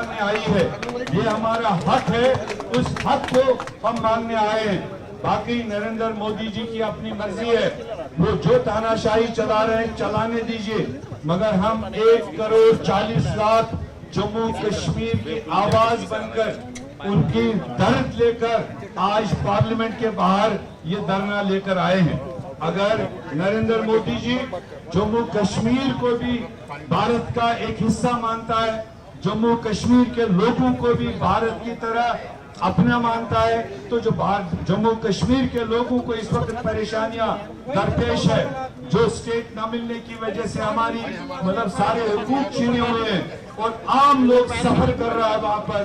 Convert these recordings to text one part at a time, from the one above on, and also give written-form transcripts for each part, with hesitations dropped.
मांगने आई है, ये हमारा हक है, उस हक को हम मांगने आए हैं। बाकी नरेंद्र मोदी जी की अपनी मर्जी है, वो जो तानाशाही चला रहे हैं चलाने दीजिए, मगर हम 1,40,00,000 जम्मू कश्मीर की आवाज बनकर उनकी दर्द लेकर आज पार्लियामेंट के बाहर ये धरना लेकर आए हैं। अगर नरेंद्र मोदी जी जम्मू कश्मीर को भी भारत का एक हिस्सा मानता है, जम्मू कश्मीर के लोगों को भी भारत की तरह अपना मानता है, तो जो जम्मू कश्मीर के लोगों को इस वक्त परेशानियां दरपेश है, जो स्टेट न मिलने की वजह से हमारी मतलब सारे हुकूक छीने हुए हैं और आम लोग सफर कर रहा है, वहां पर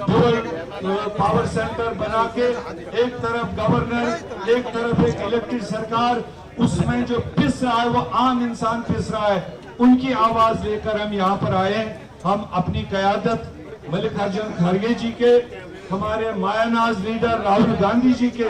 डुअल पावर सेंटर बना के एक तरफ गवर्नर, एक तरफ एक इलेक्टेड सरकार, उसमें जो पिस रहा है वो आम इंसान पिस रहा है। उनकी आवाज लेकर हम यहाँ पर आए। हम अपनी क़यादत मल्लिकार्जुन खड़गे जी के, हमारे मायानाज लीडर राहुल गांधी जी के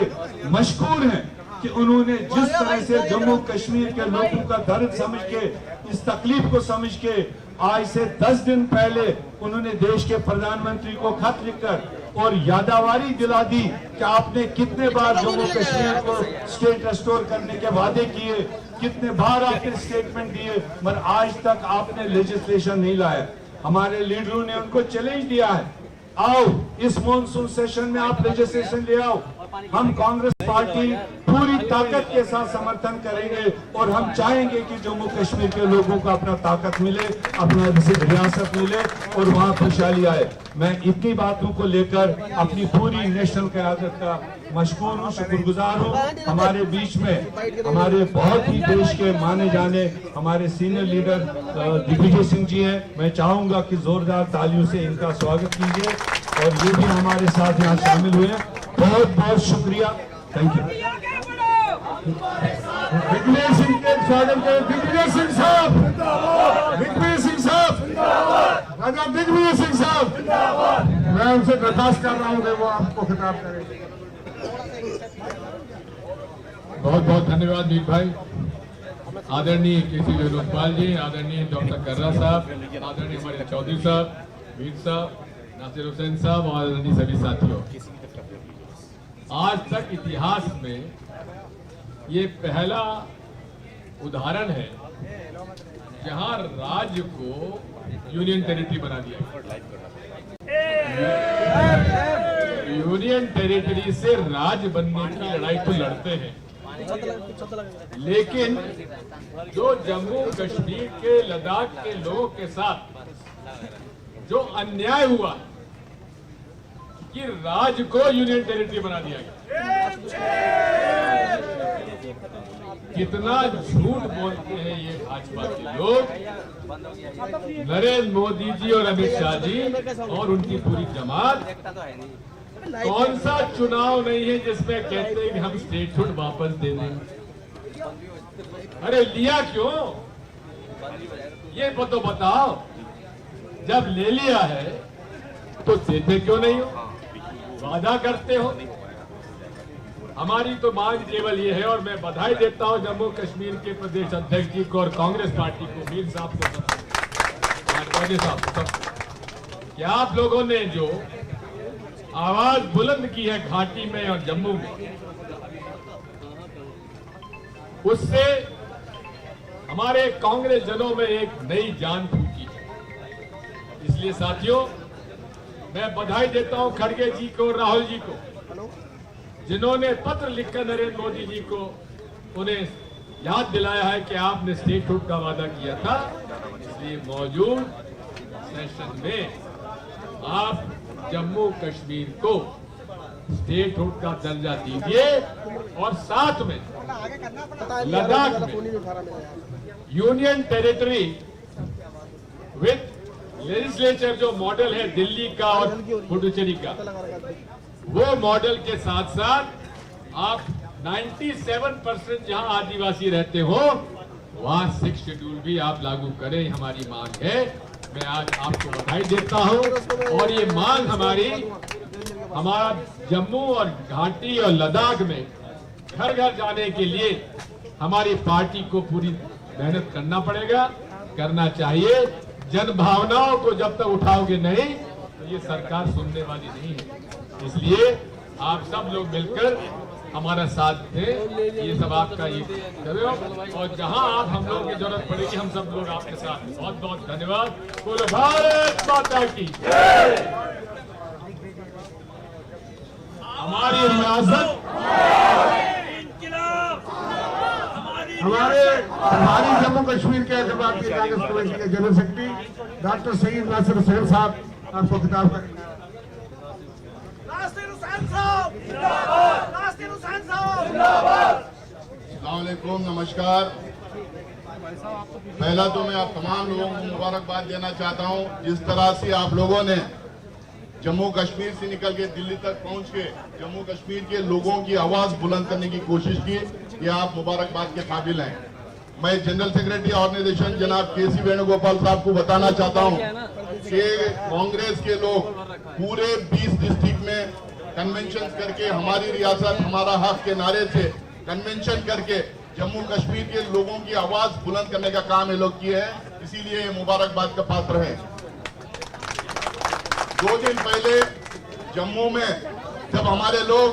मशकूर हैं कि उन्होंने जिस तरह से जम्मू कश्मीर के लोगों का दर्द समझ के, इस तकलीफ को समझ के, आज से 10 दिन पहले उन्होंने देश के प्रधानमंत्री को खत लिखकर और यादावारी दिला दी कि आपने कितने बार जम्मू कश्मीर को स्टेट रेस्टोर करने के वादे किए, कितने बार आपने स्टेटमेंट दिए, मगर आज तक आपने लेजिस्लेशन नहीं लाया। हमारे लीडरों ने उनको चैलेंज दिया है, आओ इस मॉनसून सेशन में आप लेजिस्लेशन ले आओ। हम कांग्रेस पार्टी पूरी ताकत के साथ समर्थन करेंगे और हम चाहेंगे कि जम्मू कश्मीर के लोगों को अपना ताकत मिले, अपना रियासत मिले और वहां खुशहाली आए। मैं इतनी बातों को लेकर अपनी पूरी नेशनल क़यादत का मशकूर हूँ, शुक्रगुजार हूँ। हमारे बीच में हमारे बहुत ही देश के माने जाने हमारे सीनियर लीडर दिग्विजय सिंह जी हैं। मैं चाहूंगा कि जोरदार तालियों से इनका स्वागत कीजिए और ये भी हमारे साथ यहाँ शामिल हुए। बहुत बहुत शुक्रिया, थैंक यू। दिग्विजय सिंह के स्वागत करें। दिग्विजय सिंह साहब, दिग्विजय सिंह साहब, राजा दिग्विजय सिंह साहब, मैं उनसे दरखास्त कर रहा हूँ कि वो आपको खिताब करें। बहुत बहुत धन्यवाद मीर भाई। आदरणीय केसी वेणुगोपाल जी, आदरणीय डॉक्टर कर्रा साहब, आदरणीय हमारे चौधरी साहब, मीर साहब, नासिर हुसैन साहब और आदरणीय सभी साथियों, आज तक इतिहास में ये पहला उदाहरण है जहां राज्य को यूनियन टेरिटरी बना दिया। यूनियन टेरिटरी से राज्य बनने की लड़ाई तो लड़ते हैं, लेकिन जो जम्मू कश्मीर के, लद्दाख के लोगों के साथ जो अन्याय हुआ कि राज्य को यूनियन टेरिटरी बना दिया गया, कितना झूठ बोलते हैं ये भाजपा के लोग। नरेंद्र मोदी जी और अमित शाह जी और उनकी पूरी जमात, कौन सा चुनाव नहीं है जिसमें कहते हैं कि हम स्टेटहुड वापस दे दें। अरे लिया क्यों, ये तो बताओ। जब ले लिया है तो देते क्यों नहीं हो, वादा करते हो। हमारी तो मांग केवल ये है, और मैं बधाई देता हूं जम्मू कश्मीर के प्रदेश अध्यक्ष जी को और कांग्रेस पार्टी को, मीर साहब को, कि आप लोगों ने जो आवाज बुलंद की है घाटी में और जम्मू में, उससे हमारे कांग्रेस जनों में एक नई जान फूकी है। इसलिए साथियों, मैं बधाई देता हूं खड़गे जी को, राहुल जी को, जिन्होंने पत्र लिखकर नरेंद्र मोदी जी को उन्हें याद दिलाया है कि आपने स्टेटहुड का वादा किया था। इसलिए मौजूद सेशन में आप जम्मू कश्मीर को स्टेटहुड का दर्जा दीजिए और साथ में लद्दाख में यूनियन टेरिटरी विद लेजिस्लेचर, जो मॉडल है दिल्ली का और पुडुचेरी का, वो मॉडल के साथ साथ आप 97% जहां आदिवासी रहते हो वहां 6 शेड्यूल भी आप लागू करें, हमारी मांग है। मैं आज आपको बधाई देता हूं और ये मांग हमारा जम्मू और घाटी और लद्दाख में घर घर जाने के लिए हमारी पार्टी को पूरी मेहनत करना पड़ेगा, करना चाहिए। जन भावनाओं को जब तक उठाओगे नहीं तो ये सरकार सुनने वाली नहीं है। इसलिए आप सब लोग मिलकर हमारा साथ दें, ये सब आपका ये करो, और जहां आप हम लोगों की जरूरत पड़ेगी हम सब लोग आपके साथ। बहुत बहुत धन्यवाद। बोलो भारत माता की। हमारी रियासत हमारी जम्मू कश्मीर के भारतीय कांग्रेस कमेटी के general secretary doctor Saeed Nasir Hussain साहब आपको खिताब करेंगे। अस्सलामुअलैकुम, नमस्कार। पहला तो मैं आप तमाम लोगों को मुबारकबाद देना चाहता हूं। जिस तरह से आप लोगों ने जम्मू कश्मीर से निकल के दिल्ली तक पहुंच के जम्मू कश्मीर के लोगों की आवाज बुलंद करने की कोशिश की, ये आप मुबारकबाद के काबिल हैं। मैं जनरल सेक्रेटरी ऑर्गेनाइजेशन जनाब केसी वेणुगोपाल साहब को बताना चाहता हूं कि कांग्रेस के लोग पूरे 20 डिस्ट्रिक्ट में कन्वेंशन करके हमारी रियासत हमारा हक के नारे से कन्वेंशन करके जम्मू कश्मीर के लोगों की आवाज बुलंद करने का काम ये लोग किए हैं, इसीलिए ये मुबारकबाद का पात्र है। 2 दिन पहले जम्मू में जब हमारे लोग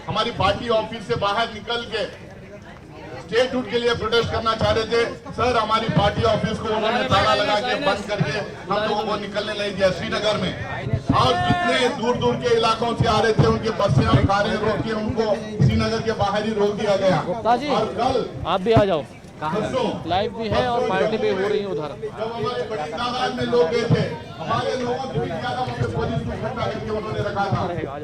हमारी पार्टी ऑफिस से बाहर निकल के स्टेटहुड के लिए प्रोटेस्ट करना चाह रहे थे, सर हमारी पार्टी ऑफिस को उन्होंने ताला लगा के बंद करके हम लोगों को निकलने नहीं दिया श्रीनगर में। और जितने दूर दूर के इलाकों से आ रहे थे उनके बसें और कारें रोक के उनको श्रीनगर के बाहर ही रोक दिया गया। और कल आप भी आ जाओ, लाइव भी है और पार्टी भी हो रही है उधर। जब हमारे बड़ी तादाद में लोग गए थे, हमारे लोगों से भी ज्यादा वहाँ पे पुलिस को इकट्ठा करके उन्होंने रखा था।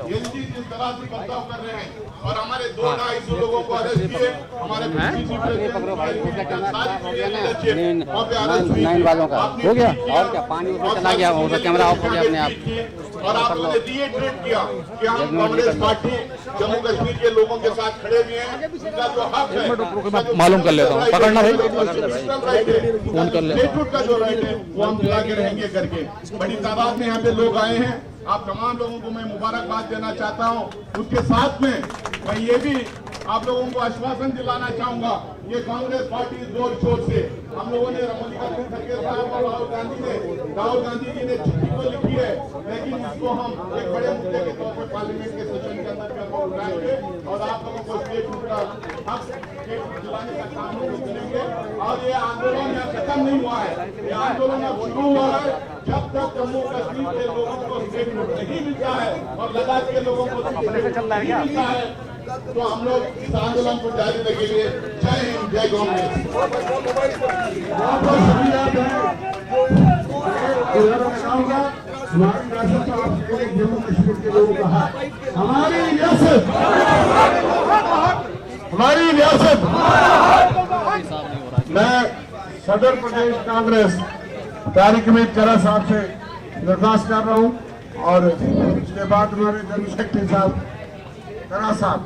ये चीज जिस तरह से बर्ताव कर रहे हैं और हमारे 200-250 लोगों को अरेस्ट किए, हमारे नाइन वालों का हो गया और क्या, पानी उसमें चला गया, कैमरा ऑफ हो गया अपने आप। और आप लोगों ने रिएट्रेट किया कि हम कांग्रेस पार्टी जम्मू कश्मीर के लोगों के साथ खड़े भी हैं। उनका जो हक है मालूम कर लेता हूँ, पकड़ना भाई, फोन कर ले, का जो राइट है वो हम दिला के रहेंगे करके। बड़ी तादाद में यहाँ पे लोग आए हैं। आप तमाम लोगों को मैं मुबारकबाद देना चाहता हूँ। उसके साथ में मैं ये भी आप लोगों को आश्वासन दिलाना चाहूंगा, ये कांग्रेस पार्टी जोर शोर से हम लोगों ने मल्लिकार्जुन खड़गे साहब और राहुल गांधी जी ने चिट्ठी तो लिखी है, लेकिन इसको हम एक बड़े मुद्दे के तौर पर पार्लियामेंट के सेशन के अंदर उठाएंगे और आप लोगों को स्टेटहुड का हक दिलाने का काम हम लोग करेंगे। और ये आंदोलन यहाँ खत्म नहीं हुआ है, ये आंदोलन अब शुरू हुआ है। जब तक जम्मू कश्मीर के लोगों को स्टेटहुड नहीं मिलता है और लद्दाख के लोगों को नहीं मिलता है, तो हम लोग इस आंदोलन को जारी रखेंगे। जय हिंद, जय कांग्रेस। जम्मू कश्मीर के लोगों का हक, हमारी रियासत, हमारी रियासत। मैं सदर प्रदेश कांग्रेस तारिक अमीद करा साहब से दरखास्त कर रहा हूँ और उसके बाद हमारे जनरल सेक्रेटरी साहब करा साहब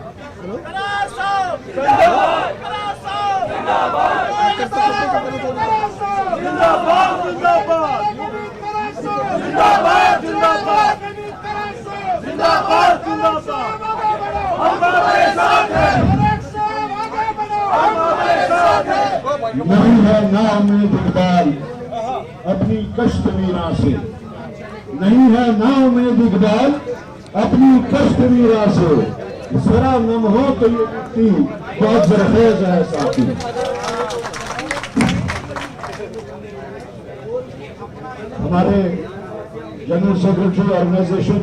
नहीं है नाउम्मीद इकबाल अपनी कश्त मीरा से, नहीं है नाउम्मीद इकबाल अपनी कश्त मीरा से, जरा नम हो तो ये मिट्टी बहुत जरखेज है साथी। हमारे जनरल सेक्रेटरी ऑर्गेनाइजेशन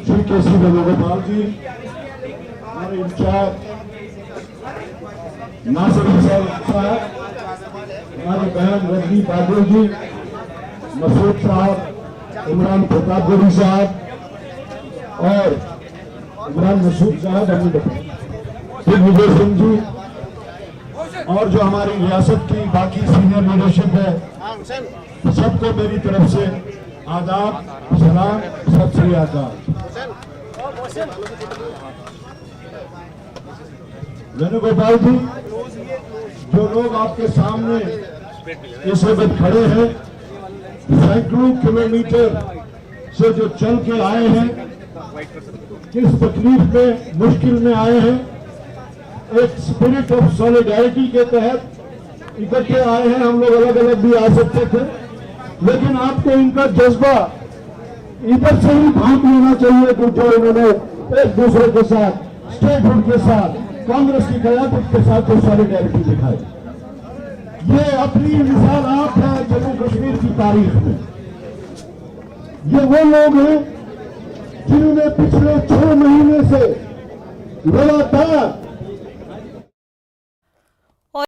श्री केसी वेणुगोपाल जी, हमारे इंचार्ज नासिर हुसैन साहब, हमारे बहन रजनी बादल जी, मसूद साहब, इमरान प्रतापगढ़ी साहब और इमरान मसूद साहब, दिग्विजय सिंह जी और जो हमारी रियासत की बाकी सीनियर लीडरशिप है, सबको मेरी तरफ से आदाब, सलाम, सत श्री अकाल। वेणुगोपाल जी, जो लोग आपके सामने इस वक्त खड़े हैं, सैकड़ों किलोमीटर से जो चल के आए हैं, किस तकलीफ में, मुश्किल में आए हैं, एक स्पिरिट ऑफ सॉलिडारिटी के तहत इकट्ठे आए हैं। हम लोग अलग अलग भी आ सकते थे, लेकिन आपको इनका जज्बा इधर से ही भाग लेना चाहिए कि जो इन्होंने एक दूसरे के साथ, स्टेटहुड के साथ, कांग्रेस की क़यादत के साथ जो सॉलिडेरिटी दिखाई, ये अपनी मिसाल आप है जम्मू कश्मीर की तारीख में। ये वो लोग हैं जिन्होंने पिछले 6 महीने से लगातार